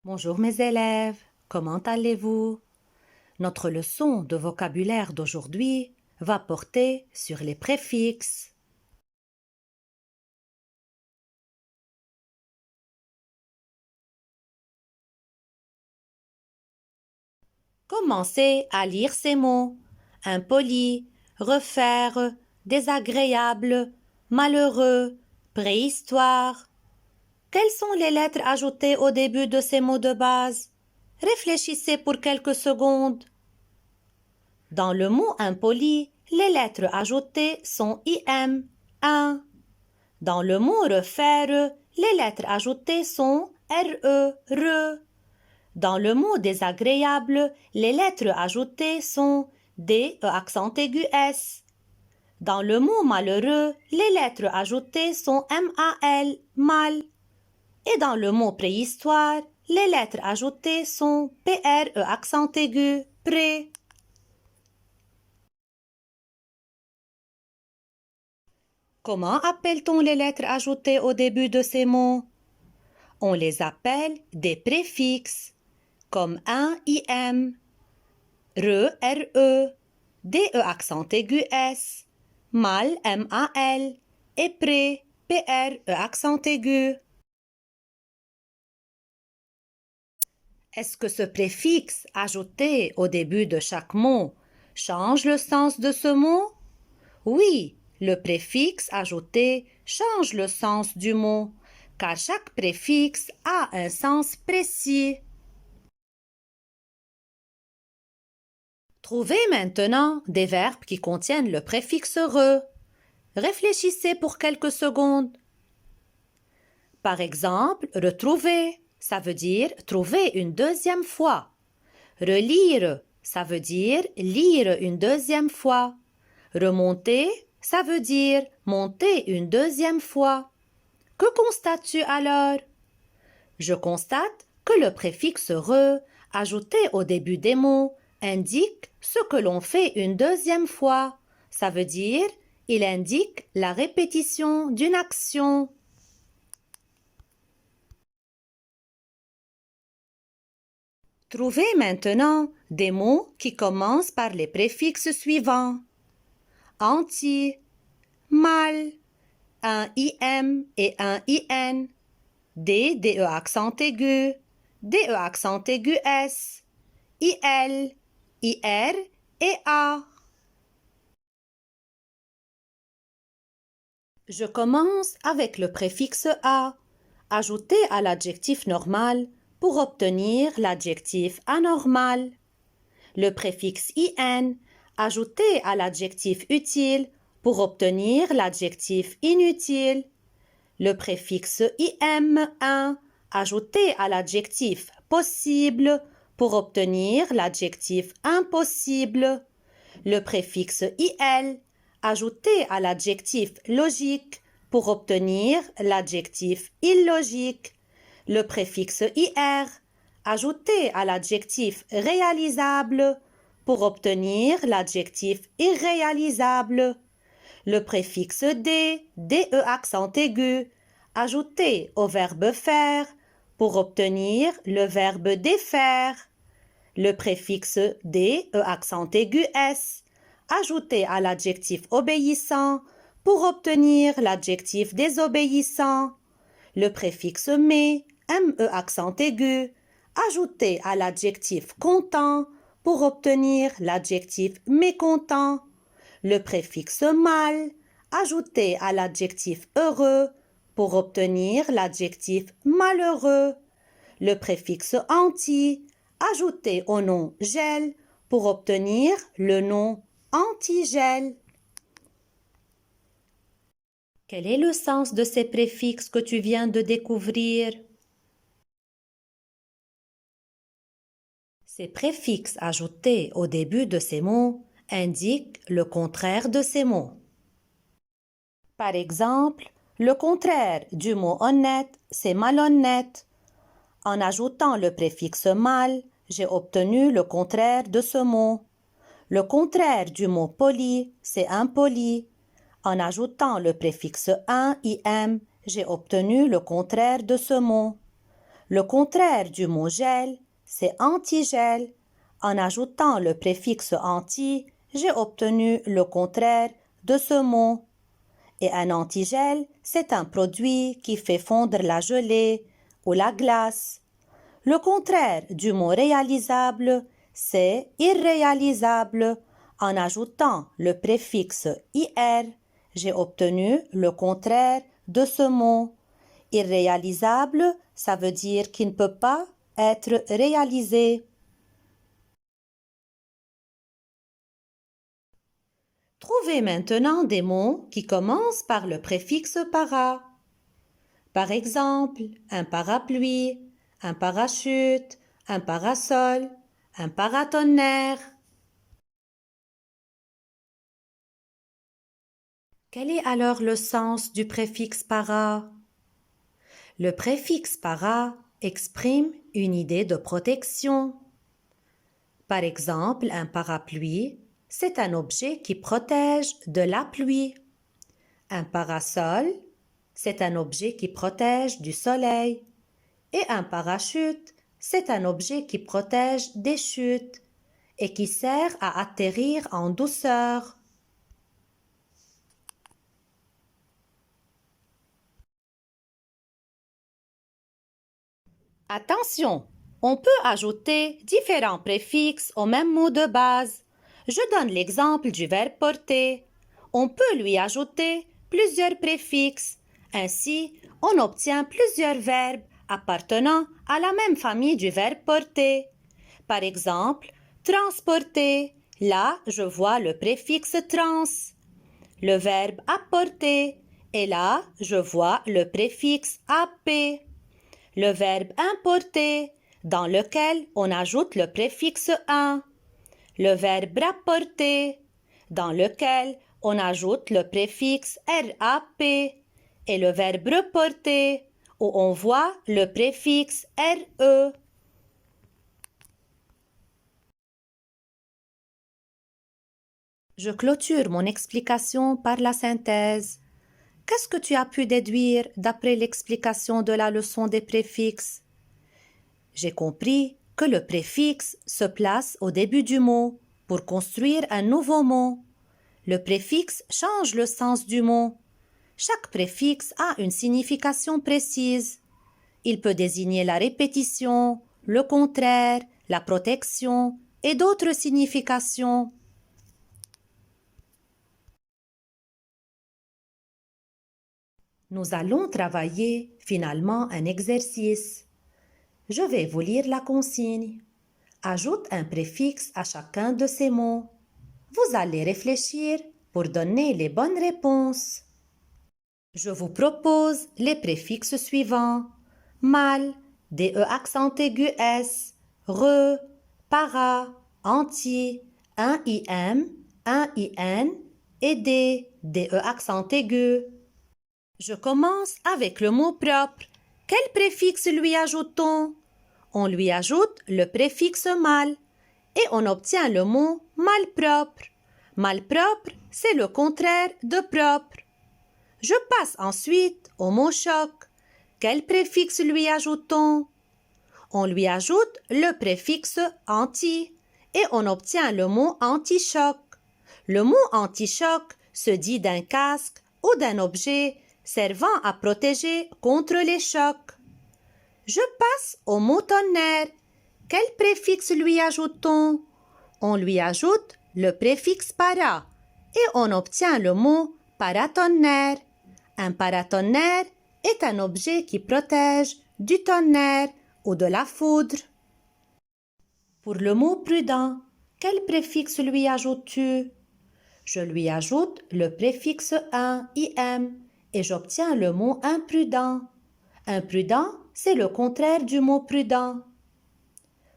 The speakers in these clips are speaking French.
Bonjour mes élèves, comment allez-vous? Notre leçon de vocabulaire d'aujourd'hui va porter sur les préfixes. Commencez à lire ces mots. Impoli, refaire, désagréable, malheureux, préhistoire. Quelles sont les lettres ajoutées au début de ces mots de base? Réfléchissez pour quelques secondes. Dans le mot impoli, les lettres ajoutées sont IM, 1. Dans le mot refaire, les lettres ajoutées sont RE, RE. Dans le mot désagréable, les lettres ajoutées sont D, E accent aigu S. Dans le mot malheureux, les lettres ajoutées sont MAL, mal. Et dans le mot préhistoire, les lettres ajoutées sont PR, E accent aigu, pré. Comment appelle-t-on les lettres ajoutées au début de ces mots? On les appelle des préfixes, comme un IM, RE, DE accent aigu S, mal MAL et pré PRE accent aigu. Est-ce que ce préfixe ajouté au début de chaque mot change le sens de ce mot? Oui, le préfixe ajouté change le sens du mot, car chaque préfixe a un sens précis. Trouvez maintenant des verbes qui contiennent le préfixe re. Réfléchissez pour quelques secondes. Par exemple, retrouver, ça veut dire trouver une deuxième fois. Relire, ça veut dire lire une deuxième fois. Remonter, ça veut dire monter une deuxième fois. Que constates-tu alors? Je constate que le préfixe re, ajouté au début des mots, indique ce que l'on fait une deuxième fois. Ça veut dire, il indique la répétition d'une action. Trouvez maintenant des mots qui commencent par les préfixes suivants. Anti, mal, un IM et un IN, DE accent aigu, DE accent aigu S, IL, IR et A. Je commence avec le préfixe A, ajouté à l'adjectif normal pour obtenir l'adjectif anormal. Le préfixe IN, ajouté à l'adjectif utile pour obtenir l'adjectif inutile. Le préfixe IM1, ajouté à l'adjectif possible pour obtenir l'adjectif impossible. Le préfixe IL, ajouté à l'adjectif logique pour obtenir l'adjectif illogique. Le préfixe IR, ajouté à l'adjectif réalisable pour obtenir l'adjectif irréalisable. Le préfixe DE accent aigu, ajouté au verbe faire pour obtenir le verbe défaire. Le préfixe DE accent aigu S, ajouté à l'adjectif obéissant pour obtenir l'adjectif désobéissant. Le préfixe ME accent aigu, ajouté à l'adjectif content pour obtenir l'adjectif mécontent. Le préfixe mal, ajouté à l'adjectif heureux pour obtenir l'adjectif malheureux. Le préfixe anti, ajouté au nom gel pour obtenir le nom antigel. Quel est le sens de ces préfixes que tu viens de découvrir? Ces préfixes ajoutés au début de ces mots indiquent le contraire de ces mots. Par exemple, le contraire du mot honnête, c'est malhonnête. En ajoutant le préfixe mal, j'ai obtenu le contraire de ce mot. Le contraire du mot poli, c'est impoli. En ajoutant le préfixe un, im, j'ai obtenu le contraire de ce mot. Le contraire du mot gel, c'est antigel. En ajoutant le préfixe anti, j'ai obtenu le contraire de ce mot. Et un antigel, c'est un produit qui fait fondre la gelée ou la glace. Le contraire du mot réalisable, c'est irréalisable. En ajoutant le préfixe ir, j'ai obtenu le contraire de ce mot. Irréalisable, ça veut dire qu'il ne peut pas être réalisé. Trouvez maintenant des mots qui commencent par le préfixe para. Par exemple, un parapluie, un parachute, un parasol, un paratonnerre. Quel est alors le sens du préfixe para? Le préfixe para exprime une idée de protection. Par exemple, un parapluie, c'est un objet qui protège de la pluie. Un parasol, c'est un objet qui protège du soleil. Et un parachute, c'est un objet qui protège des chutes et qui sert à atterrir en douceur. Attention, on peut ajouter différents préfixes au même mot de base. Je donne l'exemple du verbe porter. On peut lui ajouter plusieurs préfixes. Ainsi, on obtient plusieurs verbes appartenant à la même famille du verbe porter. Par exemple, transporter. Là, je vois le préfixe trans. Le verbe apporter. Et là, je vois le préfixe ap. Le verbe importer, dans lequel on ajoute le préfixe un. Le verbe rapporter, dans lequel on ajoute le préfixe rap. Et le verbe reporter, où on voit le préfixe re. Je clôture mon explication par la synthèse. Qu'est-ce que tu as pu déduire d'après l'explication de la leçon des préfixes? J'ai compris que le préfixe se place au début du mot pour construire un nouveau mot. Le préfixe change le sens du mot. Chaque préfixe a une signification précise. Il peut désigner la répétition, le contraire, la protection et d'autres significations. Nous allons travailler finalement un exercice. Je vais vous lire la consigne. Ajoute un préfixe à chacun de ces mots. Vous allez réfléchir pour donner les bonnes réponses. Je vous propose les préfixes suivants. Mal, DE accent aigu S, re, para, anti, un IM, un IN et DE accent aigu. Je commence avec le mot propre. Quel préfixe lui ajoutons? On lui ajoute le préfixe mal et on obtient le mot malpropre. Malpropre, c'est le contraire de propre. Je passe ensuite au mot choc. Quel préfixe lui ajoutons? On lui ajoute le préfixe anti et on obtient le mot anti-choc. Le mot anti-choc se dit d'un casque ou d'un objet servant à protéger contre les chocs. Je passe au mot tonnerre. Quel préfixe lui ajoutons? On lui ajoute le préfixe para et on obtient le mot paratonnerre. Un paratonnerre est un objet qui protège du tonnerre ou de la foudre. Pour le mot prudent, quel préfixe lui ajoutes-tu? Je lui ajoute le préfixe un, im, et j'obtiens le mot imprudent. Imprudent, c'est le contraire du mot prudent.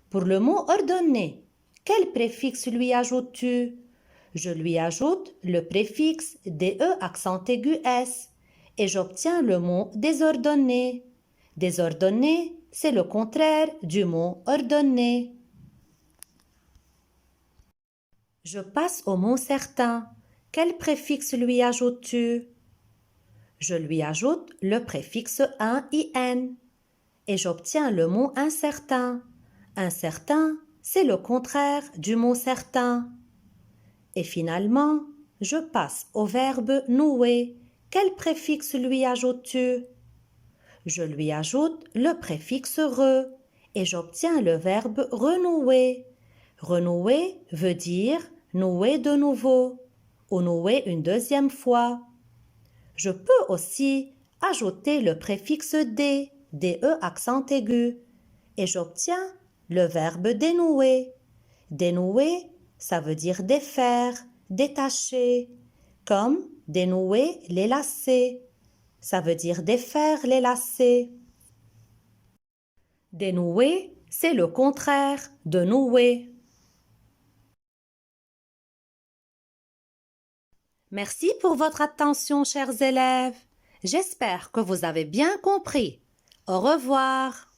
Pour le mot ordonné, quel préfixe lui ajoutes-tu? Je lui ajoute le préfixe DE accent aigu S et j'obtiens le mot désordonné. Désordonné, c'est le contraire du mot ordonné. Je passe au mot certain. Quel préfixe lui ajoutes-tu? Je lui ajoute le préfixe un IN et j'obtiens le mot incertain. Incertain, c'est le contraire du mot certain. Et finalement, je passe au verbe nouer. Quel préfixe lui ajoutes-tu? Je lui ajoute le préfixe re et j'obtiens le verbe renouer. Renouer veut dire nouer de nouveau ou nouer une deuxième fois. Je peux aussi ajouter le préfixe d, de accent aigu, et j'obtiens le verbe dénouer. Dénouer, ça veut dire défaire, détacher, comme dénouer les lacets. Ça veut dire défaire les lacets. Dénouer, c'est le contraire de nouer. Merci pour votre attention, chers élèves. J'espère que vous avez bien compris. Au revoir.